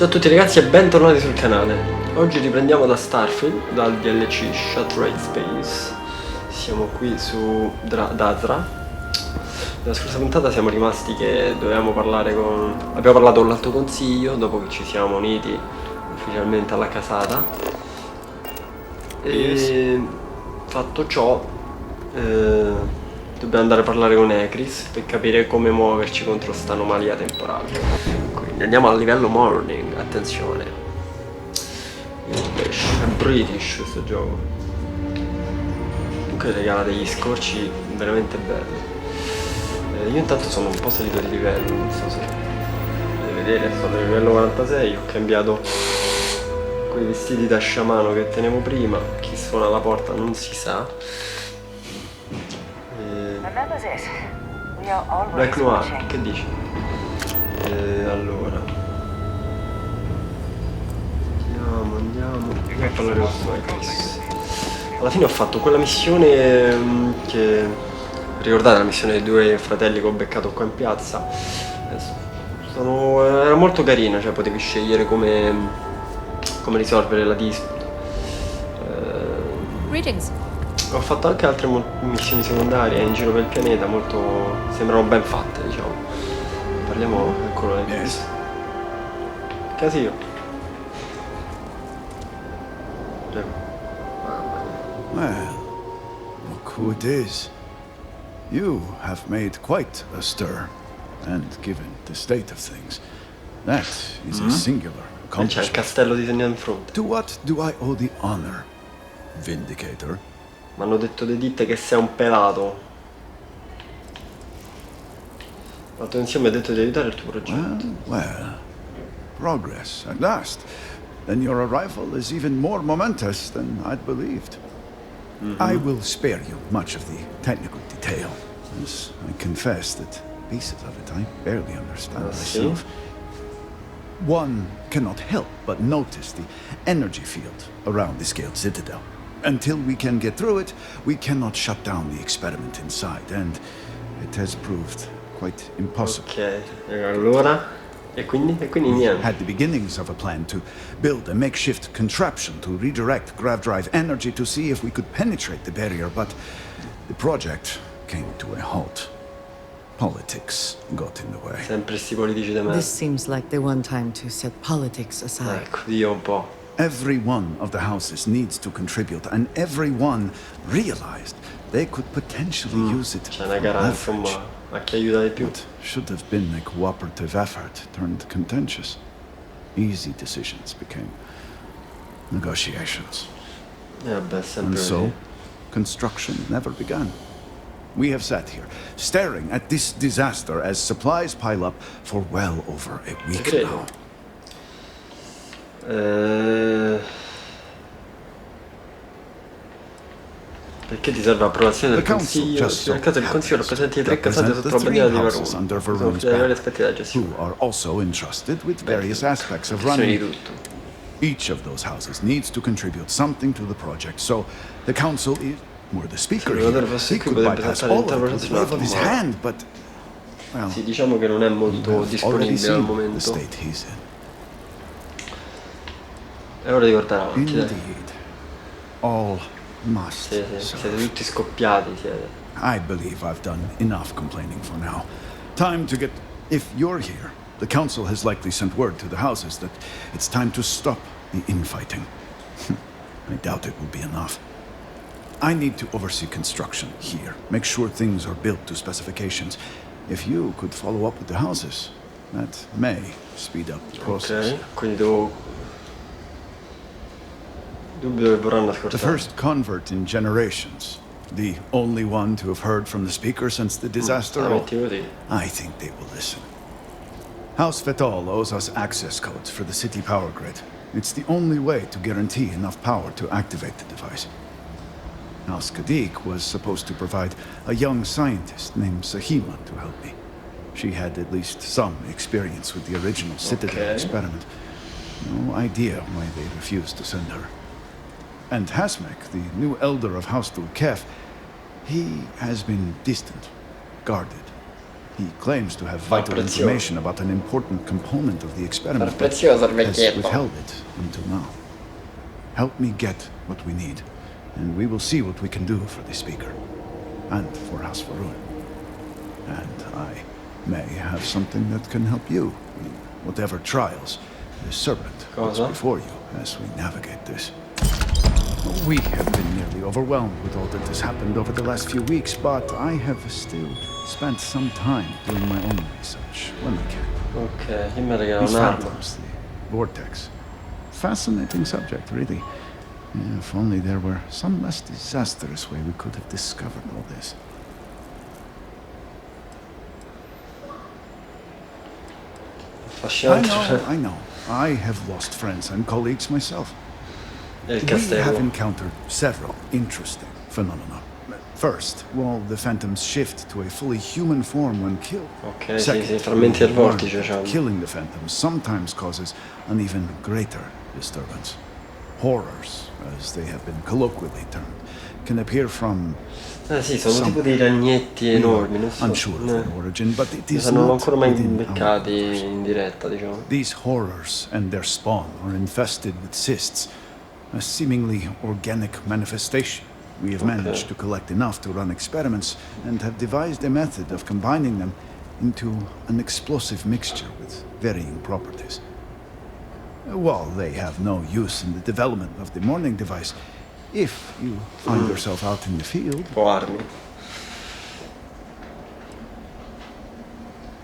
Ciao a tutti ragazzi e bentornati sul canale. Oggi riprendiamo da Starfield, dal DLC Shattered Space. Siamo qui su Dazra. Nella scorsa puntata siamo rimasti che dovevamo parlare con... Abbiamo parlato con l'Alto Consiglio dopo che ci siamo uniti ufficialmente alla Casata. E fatto ciò dobbiamo andare a parlare con Ecris per capire come muoverci contro sta anomalia temporale. Quindi andiamo al livello Mourning, attenzione. English, è British questo gioco. Comunque regala degli scorci veramente belli. Io intanto sono un po' salito di livello, non so se potete vedere, sono a livello 46, ho cambiato quei vestiti da sciamano che tenevo prima. Chi suona alla porta non si sa. Black Noir, che dici? Allora andiamo a parlare con Ecris. Alla fine ho fatto quella missione che... Ricordate la missione dei due fratelli che ho beccato qua in piazza? Era molto carina, cioè potevi scegliere come risolvere la disputa. Greetings. Ho fatto anche altre missioni secondarie in giro per il pianeta, molto... sembrano ben fatte, diciamo. Parliamo, eccolo lì. Yes. Casino. Well, look who it is. You have made quite a stir, and given the state of things, that is a singular C'è il accomplishment. castello disegnato in fronte. To what do I owe the honor, Vindicator? Mi hanno detto di ditte che sei un pelato. L'altro insieme ha detto di aiutare il tuo progetto. Well, progress at last. Then your arrival is even more momentous than I'd believed. I will spare you much of the technical detail, as I confess that pieces of it I barely understand myself. One cannot help but notice the energy field around the scaled citadel. Until we can get through it, we cannot shut down the experiment inside, and it has proved quite impossible. Ok, allora... E quindi niente. Had the beginnings of a plan to build a makeshift contraption to redirect grav drive energy to see if we could penetrate the barrier, but the project came to a halt. Politics got in the way. Sempre sti politici di me. This seems like the one time to set politics aside. Ecco, io un po'. Every one of the houses needs to contribute, and everyone realized they could potentially use it C'è for una gara, leverage. insomma, a chi aiuta di più. What should have been a cooperative effort turned contentious. Easy decisions became negotiations. Vabbè, sempre And so, così. construction never began. We have sat here, staring at this disaster as supplies pile up for well over a week credo. now. Perché ti serve l'approvazione del The council consiglio? just so Nel caso il consiglio happens to rappresenti le tre casate represent sotto the la three bandiera di houses under Varone. Sono Varone's affidati banner, aspetti della gestione. who are also entrusted with various aspects of Gestione di running. tutto. Each of those houses needs to contribute something to the project, so the council is... Were the speaker Sì, here, fosse he qui could potrebbe bypass saltare all of it with l'interpretazione the wave of his automata. hand, but... Well, Sì, diciamo che non è molto you have already disponibile al seen the momento. state he's in. È ora di guardare avanti, dai. Indeed. All must Sì, serve. siete tutti scoppiati, siete. I believe I've done enough complaining for now. Time to get... If you're here, the council has likely sent word to the houses that it's time to stop the infighting. I doubt it will be enough. I need to oversee construction here, make sure things are built to specifications. If you could follow up with the houses, that may speed up the process. Ok, quindi devo... Dubito che vorranno The ascoltare. first convert in generations. The only one to have heard from the speaker since the disaster. La metti così. I think they will listen. House Fetal owes us access codes for the city power grid. It's the only way to guarantee enough power to activate the device. House Kadik was supposed to provide a young scientist named Sahima to help me. She had at least some experience with the original Citadel Okay. experiment. No idea why they refused to send her. And Hasmek, the new elder of House Tulkef, he has been distant, guarded. He claims to have vital information about an important component of the experiment, but prezioso il has vecchietto. withheld it until now. Help me get what we need, and we will see what we can do for the speaker, and for House Varun. And I may have something that can help you in whatever trials the serpent puts Cosa? before you as we navigate this. We have been nearly overwhelmed with all that has happened over the last few weeks, but I have still spent some time doing my own research when I can. Ok, chi mi regala These un'arma? phantoms, the vortex. Fascinating subject, really. If only there were some less disastrous way we could have discovered all this. Affascinante. I know. I have lost friends and colleagues myself. E il We have castello. encountered several interesting phenomena. First, the phantoms shift to a fully human form when killed. Ok, sì, frammenti del vortice, diciamo. Killing the phantoms sometimes causes an even greater disturbance. Horrors, as they have been colloquially termed, can appear from Sì, sono tipo dei ragnetti enormi, non so. unsure of their origin, but it is Non l'ho not ancora mai within our beccati borders. in diretta, diciamo. These horrors and their spawn are infested with cysts, a seemingly organic manifestation. We have managed to collect enough to run experiments and have devised a method of combining them into an explosive mixture with varying properties. While they have no use in the development of the Mourning device, if you find yourself out in the field, O armi.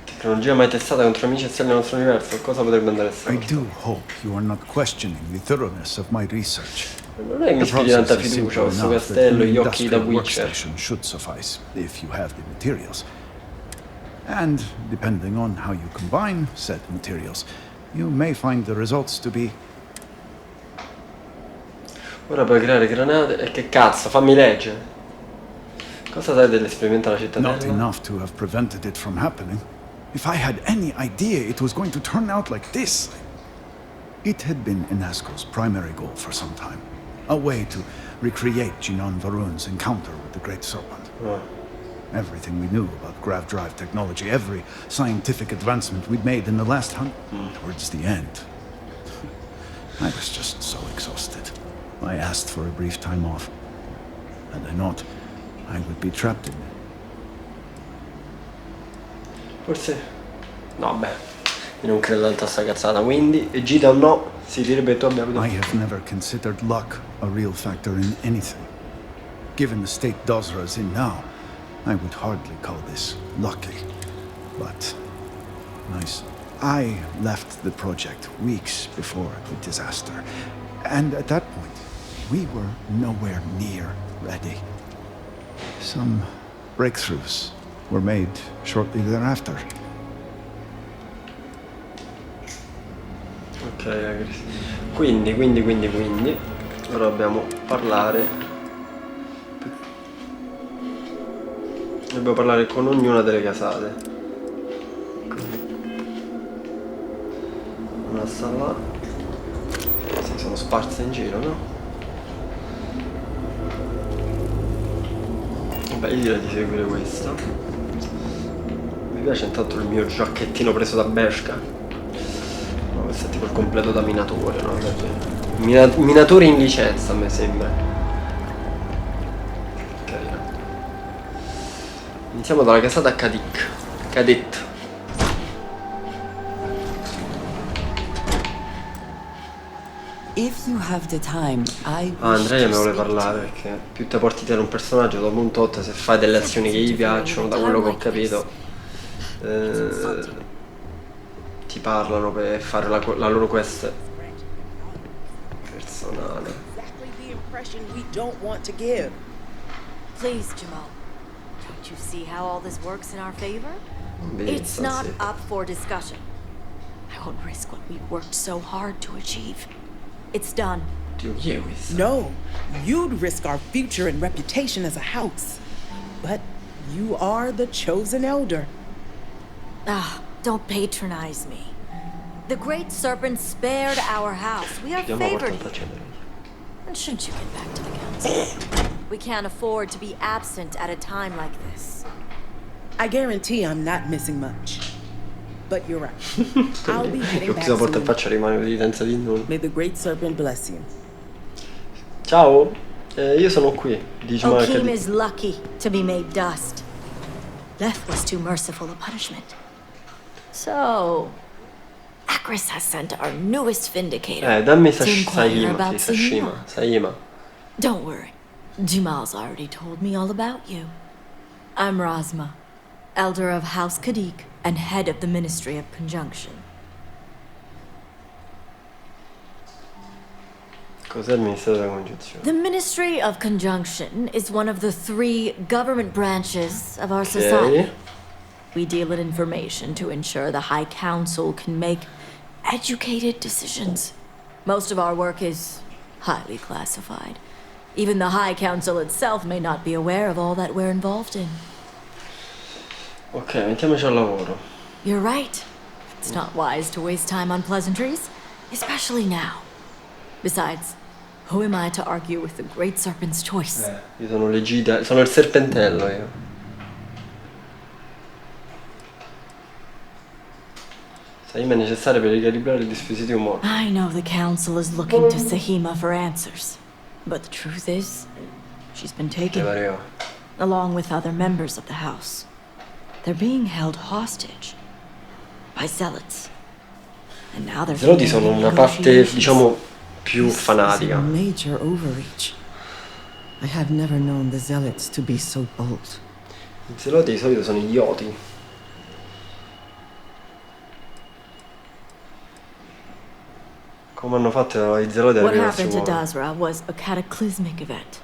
Tecnologia mai testata contro amici e nel nostro universo. Cosa potrebbe andare a I essere? do hope you are not questioning the thoroughness of my research. Non è che mi The ispiri process tanta is fiducia simple questo enough that castello, an gli occhi da industrial Witcher. workstation should suffice if you have the materials. And depending on how you combine said materials, you may find the results to be Ora puoi creare granate e che cazzo, fammi leggere. Cosa sai dell'esperimento alla not cittadella? enough to have prevented it from happening. If I had any idea it was going to turn out like this, it had been Inasco's primary goal for some time. A way to recreate Jinan Varun's encounter with the Great Serpent. Oh. Everything we knew about grav drive technology, every scientific advancement we'd made in the last hunt, towards the end. I was just so exhausted. I asked for a brief time off, and I thought I would be trapped in it. Forse... No, beh, io non credo tanto a sta cazzata, quindi Gita o no, si direbbe tu abbiamo I detto. have never considered luck a real factor in anything. Given the state Dozra is in now, I would hardly call this lucky. But nice. I left the project weeks before the disaster, and at that point, we were nowhere near ready. Some breakthroughs were made shortly thereafter. Ok, ragazzi. Quindi, ora dobbiamo parlare. Dobbiamo parlare con ognuna delle casate. Una sta là. Sì, sono sparse in giro, no? Vabbè, io direi di seguire questa. Mi piace intanto il mio giacchettino preso da Bershka. No, questo è tipo il completo da minatore, no? Minatore in licenza, a me sembra. Carino. Iniziamo dalla casata Cadet. If you have the time, I Andrea mi vuole parlare perché più te porti te un personaggio dopo un tot, se fai delle azioni che gli piacciono, da quello che ho capito, ti parlano per fare la loro quest personale. Exactly the impression we don't want to give. Please, Jamal. Don't you see how all this works in our favor? It's Bizza, not sì. up for discussion. I won't risk what we've worked so hard to achieve. It's done. Dio, chi è questo? No, you'd risk our future and reputation as a house. But you are the chosen elder. Ah, don't patronize me. The Great Serpent spared our house. We are Andiamo a favored portata here. cenere. And shouldn't you get back to the council? We can't afford to be absent at a time like this. I guarantee I'm not missing much. But you're right. I'll be heading back Cosa porta in soon. faccia rimane lì senza di nulla. May the great serpent bless you. Ciao, io sono qui. Dici ma Choom che is lucky to be made dust. Death was too merciful a punishment. So, Akris has sent our newest vindicator dammi to inquire Saima, about sì, Sahima. Saima. Don't worry, Jamal's already told me all about you. I'm Razma, elder of House Kadik and head of the Ministry of Conjunction. Cos'è il Ministero della Congiunzione? The Ministry of Conjunction is one of the 3 government branches of our society. We deal in information to ensure the High Council can make educated decisions. Most of our work is highly classified. Even the High Council itself may not be aware of all that we're involved in. Ok, mettiamoci al lavoro. You're right. It's not wise to waste time on pleasantries, especially now. Besides, who am I to argue with the Great Serpent's choice? Io sono l'egida, sono il serpentello io. Saima è necessaria per ricalibrare il dispositivo morto. I know the Council is looking to Sahima for answers, but the truth is, she's been Che taken, vario. along with other members of the House. They're being held hostage by zealots. And now they're I zeloti beginning sono una parte, negotiations. diciamo, più This is fanatica. a major overreach. I have never known the zealots to be so bold. I zeloti di solito sono idioti. Come hanno fatto i zeloti a What arrivarsi happened to uomini? Dazra was a cataclysmic event.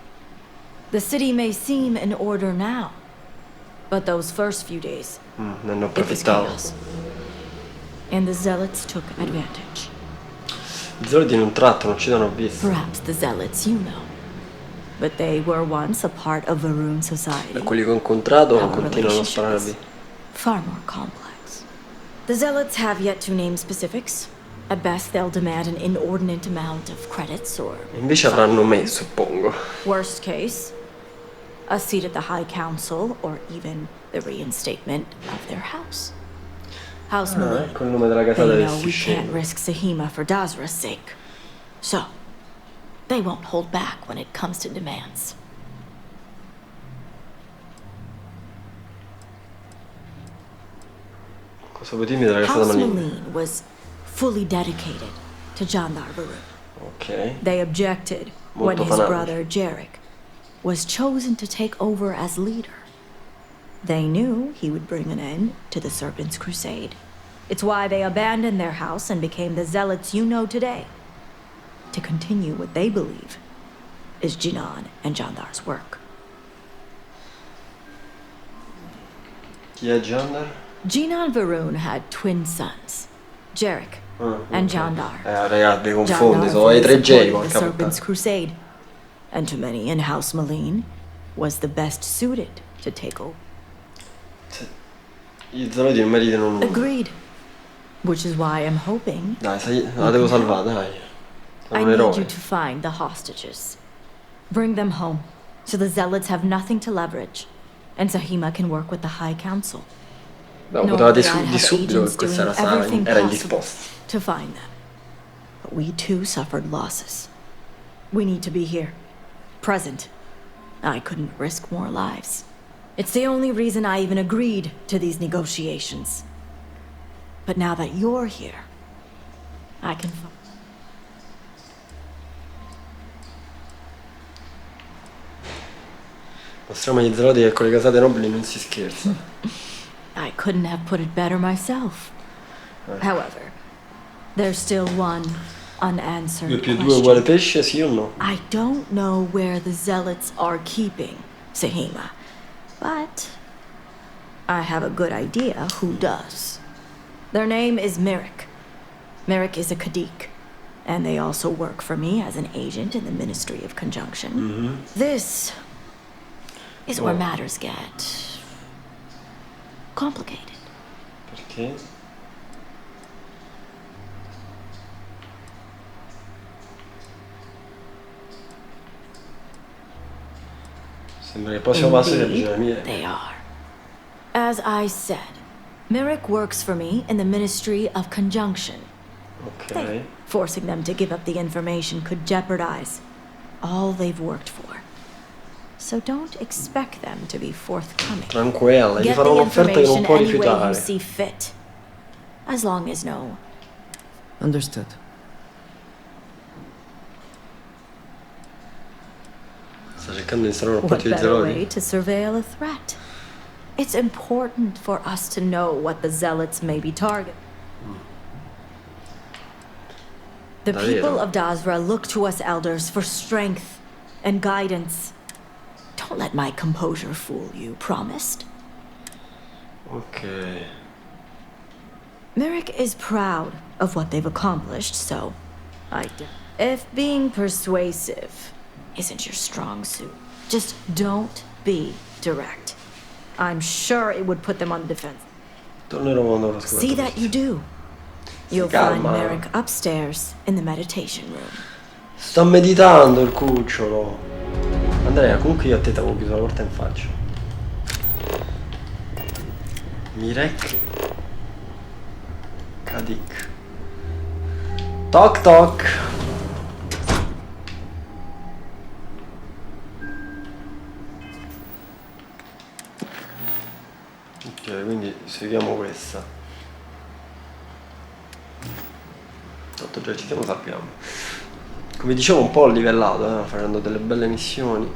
The city may seem in order now, but those first few days, Ne hanno it was approfittato. chaos. And the zealots took advantage. I zeloti in un tratto non ci danno visto. Perhaps the zealots you know. But they were once a part of Varun society. E quelli che ho incontrato Our continuano a relationship sparare is lì. far more complex. The zealots have yet to name specifics. At best, they'll demand an inordinate amount of credits or... Invece avranno me, suppongo. Worst case, a seat at the High Council or even the reinstatement of their house. House Mourning. Ecco il nome della casata They del know we can't scemo. risk Sahima for Dazra's sake. So, they won't hold back when it comes to demands. Cosa vuoi dirmi della casata House maligna? Mourning was fully dedicated to Jandar Varun. Ok. They objected when Molto his fanatici. brother Jarek was chosen to take over as leader. They knew he would bring an end to the Serpent's crusade. It's why they abandoned their house and became the zealots you know today, to continue what they believe is Jinan and Jandar's work. Chi è Jandar? Jinan Varun had twin sons, Jarek and Jandar. Ragazzi, confondi, sono fully i 3J supported the porca Serpent's puttana. crusade, and to many in House Malene was the best suited to take over. I zeloti non meritano nulla. Agreed. Which is why I'm hoping Dai, la devo salvare, dai. Sono I un need you eroe. to find the hostages. Bring them home, so the zealots have nothing to leverage, and Sahima can work with the High Council. No, Knowing potevate that I di have subito agents che questa doing era everything era possible indisposta. to find them. But we too suffered losses. We need to be here, present. I couldn't risk more lives. It's the only reason I even agreed to these negotiations. But now that you're here, I can... Mostriamo agli zeloti che con le casate nobili non si scherza. I couldn't have put it better myself. However, there's still one unanswered 2 più 2 uguale question. pesce, sì o no? I don't know where the zealots are keeping Sahima, but I have a good idea who does. Their name is Merrick. Merrick is a Kadik, and they also work for me as an agent in the Ministry of Conjunction. This is where matters get complicated. Perché? Sembra che il prossimo passo sia bisogno mia. They are. As As I said, Merrick works for me in the Ministry of Conjunction. Ok. Forcing them to give up the information could jeopardize all they've worked for. So don't expect them to be forthcoming. Tranquilla, gli Get farò the un'offerta che non information può any way you rifiutare. see fit. As long as no. Understood. Sta cercando di installare un What rapporto di better way dialoghi. to surveil a threat? It's important for us to know what the zealots may be targeting. The people of Dasra look to us elders for strength and guidance. Don't let my composure fool you, promised? Ok. Merrick is proud of what they've accomplished, so if being persuasive isn't your strong suit, just don't be direct. I'm sure it would put them on the defense. Tornerò quando avrò scoperto See that you do. You'll find calma. Merrick upstairs in the meditation room. Sto meditando il cucciolo. Andrea, comunque io a te ti avevo chiuso la porta in faccia. Mirek Kadik. Toc toc. Ok, quindi seguiamo questa. Tanto già ci siamo, sappiamo. Come dicevo, un po' livellato, facendo delle belle missioni.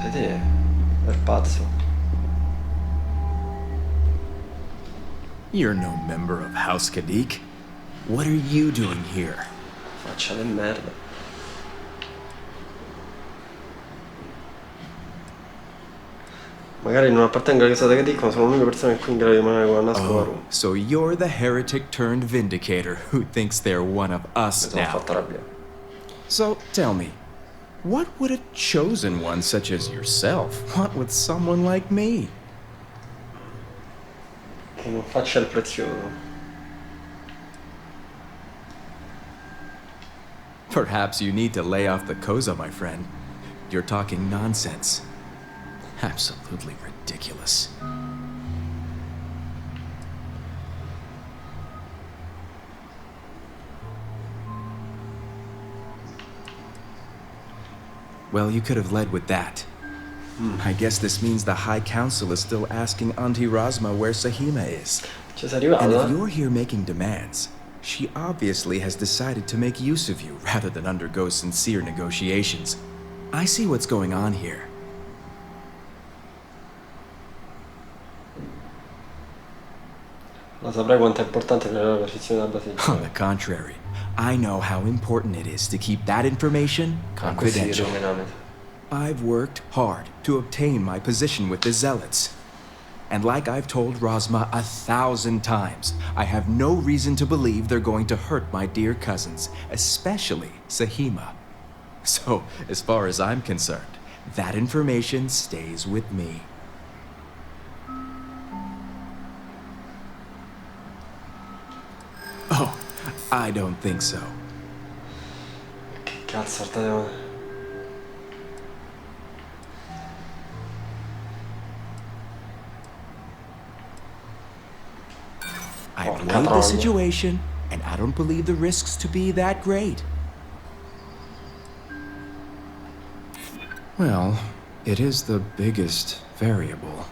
Sei te, bel pazzo. You're no member of House Kadik. What are you doing here? Faccia del merda. Magari non appartengo alla casata che dicono, sono l'unica persona qui in grado di rimanere con Oh, so you're the heretic turned vindicator who thinks they're one of us Mi sono now. fatto arrabbiare. So tell me, what would a chosen one such as yourself want with someone like me? Che non faccia il prezioso. Perhaps you need to lay off the Koza, my friend. You're talking nonsense. Absolutely ridiculous. Well, you could have led with that. I guess this means the High Council is still asking Auntie Razma where Sahima is. Ci sei And arrivato, if you're here making demands, she obviously has decided to make use of you rather than undergo sincere negotiations. I see what's going on here. Ma saprai quanto è importante per la perfezione della base. On the contrary, I know how important it is to keep that information confidential. I've worked hard to obtain my position with the Zealots. And like I've told Razma 1,000 times, I have no reason to believe they're going to hurt my dear cousins, especially Sahima. So, as far as I'm concerned, that information stays with me. Oh, I don't think so. Che cazzo, guardate. I've weighed the situation, and I don't believe the risks to be that great. Well, it is the biggest variable.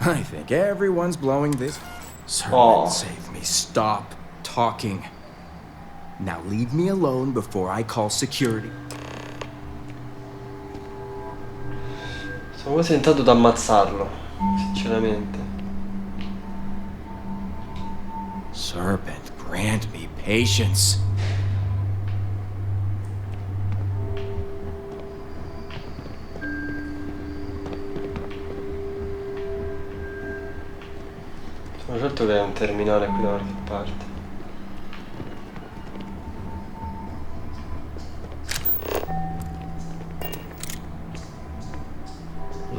I think everyone's blowing this. Servant, save me. Stop talking. Now leave me alone before I call security. Sono quasi tentato ad ammazzarlo, sinceramente. Serpent, grant me patience. Sono certo che è un terminale qui da qualche parte.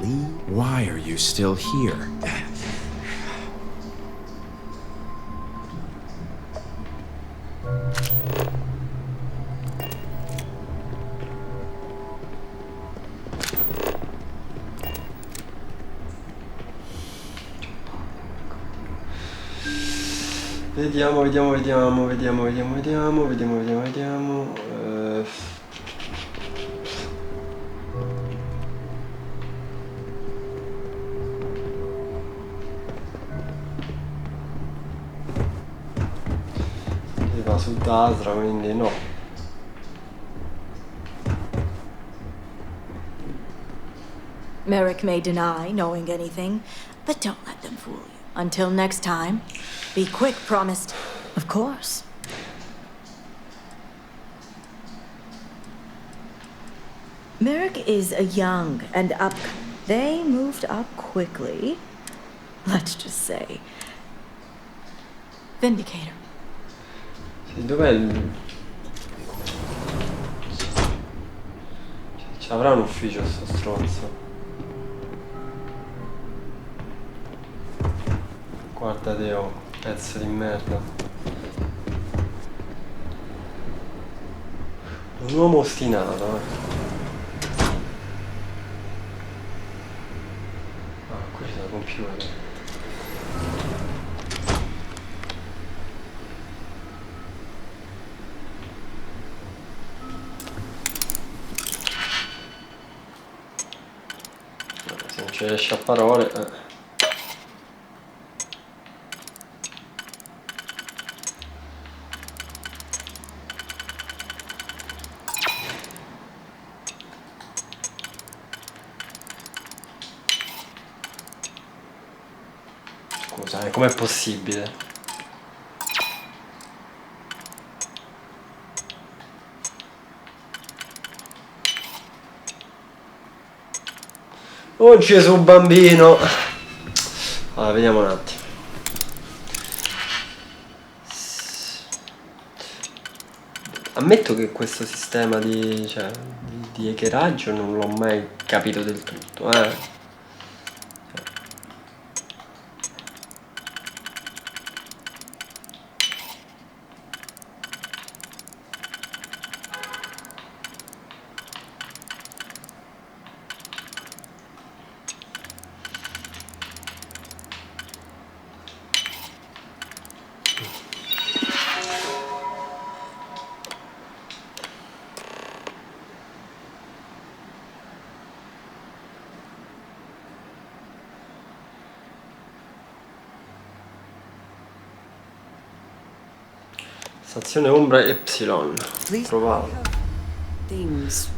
Lee, why are you still here? Vediamo. Si va su destra, quindi no. Merrick may deny knowing anything, but don't let them fool you. Until next time, be quick, promised. Of course. Merrick is a young and upcoming. They moved up quickly. Let's just say. Vindicator. Sì, dov'è il... Ci avrà un ufficio sto stronzo. Guarda Deo, pezzo di merda. Un uomo ostinato, Ah, qui c'è il computer. Se non ci riesce a parole... Scusa, com'è possibile? Oh Gesù bambino! Allora, vediamo un attimo. Ammetto che questo sistema di hackeraggio non l'ho mai capito del tutto, Stazione Ombra Epsilon. Trovato.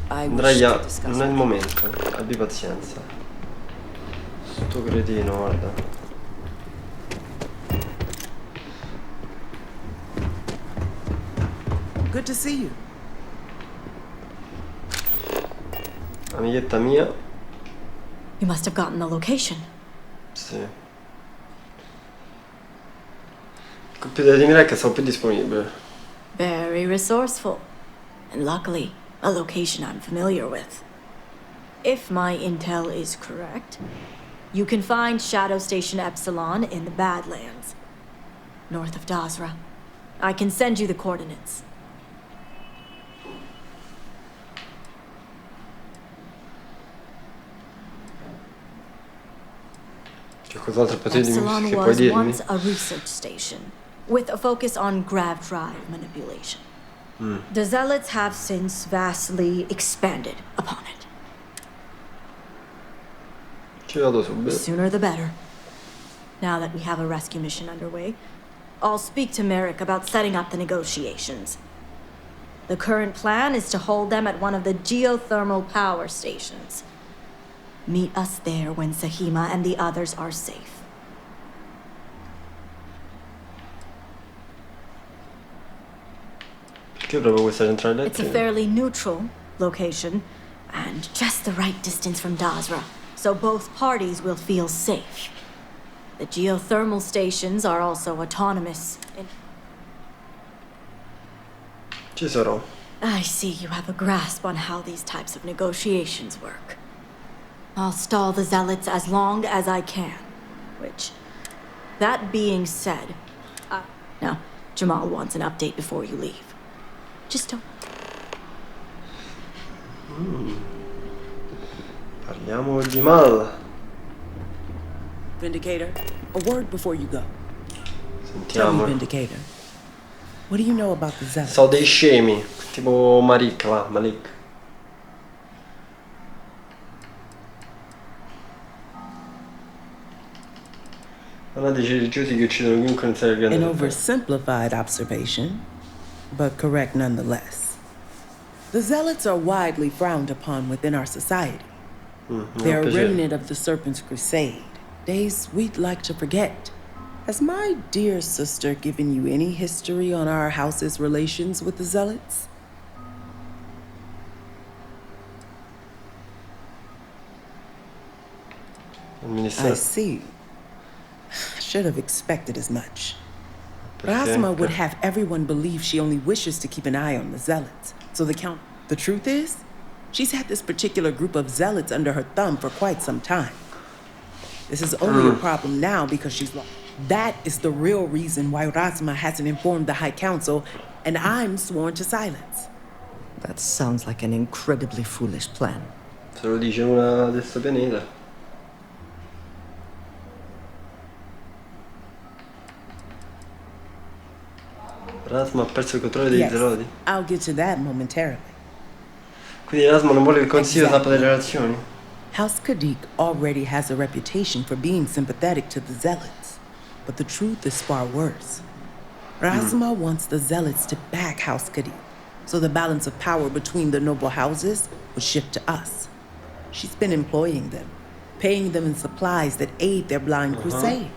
Andrea, non è il momento. Abbi pazienza. Sto cretino, guarda. Good to see you. Amichetta mia. You must have gotten the location. Sì. Il computer di Mirek è stato più disponibile. Very resourceful. And luckily, a location I'm familiar with. If my intel is correct, you can find Shadow Station Epsilon in the Badlands, north of Dasra. I can send you the coordinates. Che cos'altro potevi Epsilon che puoi was dirmi? once a research station, with a focus on grav drive manipulation. The Zealots have since vastly expanded upon it. Ci vado subito. Sooner the better. Now that we have a rescue mission underway, I'll speak to Merrick about setting up the negotiations. The current plan is to hold them at one of the geothermal power stations. Meet us there when Sahima and the others are safe. Perché proprio questa centrale It's a elettrica? fairly neutral location, and just the right distance from Dasra, so both parties will feel safe. The geothermal stations are also autonomous. Ci sarò. I see you have a grasp on how these types of negotiations work. I'll stall the Zealots as long as I can, which, that being said, now, Jamal wants an update before you leave. Just don't... Parliamo di mal. Vindicator, a word before you go. Tell me, Sentiamo. Vindicator. What do you know about the Zealots? So dei scemi, tipo Malik, va, Malik. Fanatici religiosi che uccidono chiunque non sia il grande An fratello. oversimplified observation, but correct nonetheless. The Zealots are widely frowned upon within our society. They're a remnant of the Serpent's Crusade, days we'd like to forget. Has my dear sister given you any history on our house's relations with the Zealots? I see. I should have expected as much. Rasma would have everyone believe she only wishes to keep an eye on the Zealots. So the truth is, she's had this particular group of Zealots under her thumb for quite some time. This is only a problem now because she's lost. That is the real reason why Rasma hasn't informed the High Council, and I'm sworn to silence. That sounds like an incredibly foolish plan. Se lo dice una di questo pianeta. Rasma ha perso il controllo dei zeloti. I'll get to that momentarily. Quindi Rasma non vuole che il consiglio sappia delle relazioni. House Kadik already has a reputation for being sympathetic to the Zealots, but the truth is far worse. Rasma wants the Zealots to back House Kadik, so the balance of power between the noble houses would shift to us. She's been employing them, paying them in supplies that aid their blind crusade.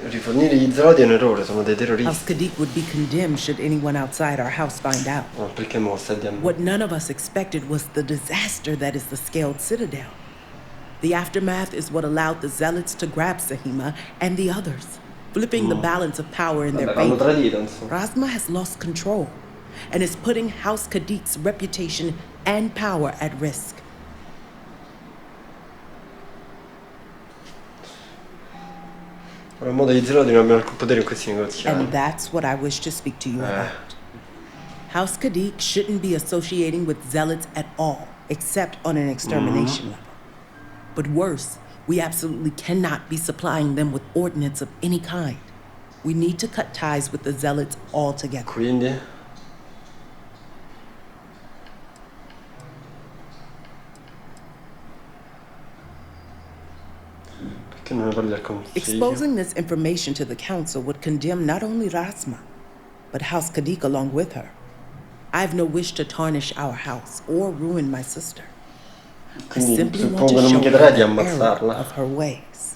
Rifornire gli zeloti è un errore, sono dei House terroristi. Kadik would be condemned should anyone outside our house find out. No, perché mo stai dicendo? What none of us expected was the disaster that is the Scaled Citadel. The aftermath is what allowed the Zealots to grab Sahima and the others, flipping the balance of power in their Vabbè, l'hanno favor. tradito, insomma. Rasma has lost control and is putting House Kadik's reputation and power at risk. Ora, in modo gli zeloti non abbiamo alcun potere in questi negoziati. And that's what I wish to speak to you about. House Kadik shouldn't be associating with Zealots at all, except on an extermination level. But worse, we absolutely cannot be supplying them with ordnance of any kind. We need to cut ties with the Zealots altogether. Quindi? Perché non ne parli al consiglio? Exposing this information to the council would condemn not only Rasma, but House Kadik along with her. I have no wish to tarnish our house or ruin my sister. I Quindi simply want suppongo to non show mi her chiederai di the error ammazzarla. of her ways.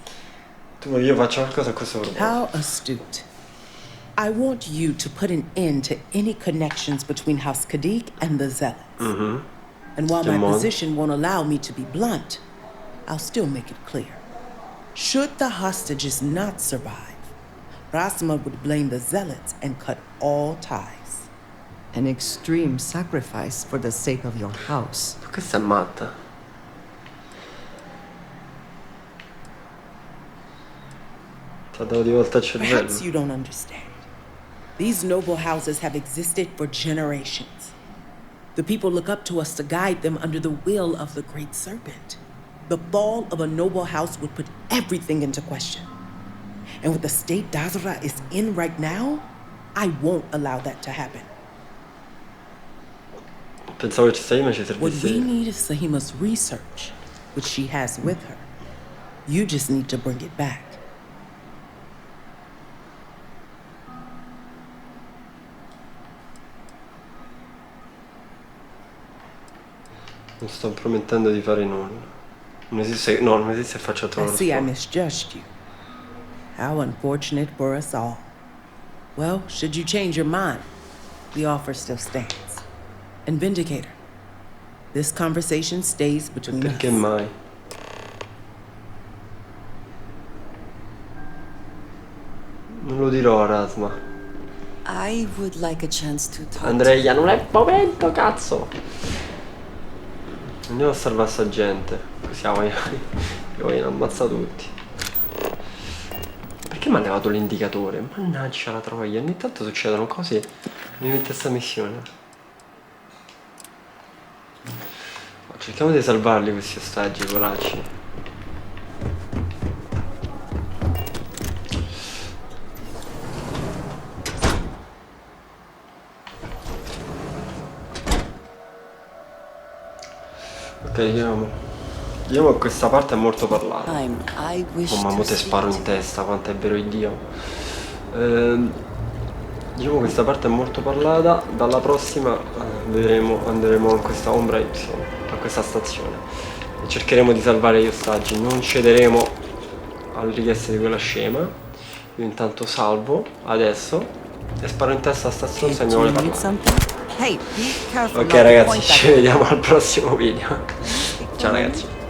Tu vuoi che io faccia qualcosa a questo proposito? How astute. I want you to put an end to any connections between House Kadik and the Zealots. And while my Demon. position won't allow me to be blunt, I'll still make it clear. Should the hostages not survive, Rasma would blame the Zealots and cut all ties. An extreme sacrifice for the sake of your house. Questa è matta. Ti ha dato di volta il Perhaps cervello. you don't understand. These noble houses have existed for generations. The people look up to us to guide them under the will of the Great Serpent. The fall of a noble house would put everything into question. And with the state Dazra is in right now, I won't allow that to happen. Pensavo che Sahima ci What we servisse. need is Sahima's research, which she has with her. You just need to bring it back. Non sto promettendo di fare nulla. Non esiste, no, non esiste il faccia I troppo. see I misjudged you. How unfortunate for us all. Well, should you change your mind, the offer still stands. And Vindicator, this conversation stays between Perché us. mai? Non lo dirò a Rasma. I would like a chance to talk. Andrea, non è il momento, cazzo! Andiamo a salvare sta gente. Così vogliono ammazza tutti. Perché mi ha levato l'indicatore? Mannaggia la troia, ogni tanto succedono cose. Mi mette sta missione. Cerchiamo di salvarli questi ostaggi, poracci. Ok, vediamo. Vediamo che questa parte è molto parlata. Oh mamma, te sparo in testa, quanto è vero il Dio. Diciamo questa parte è molto parlata. Dalla prossima andremo in questa ombra Y, a questa stazione, e cercheremo di salvare gli ostaggi. Non cederemo alle richieste di quella scema. Io intanto salvo adesso e sparo in testa a stazione se mi vuole parlare. Ok ragazzi, ci vediamo al prossimo video. Ciao ragazzi.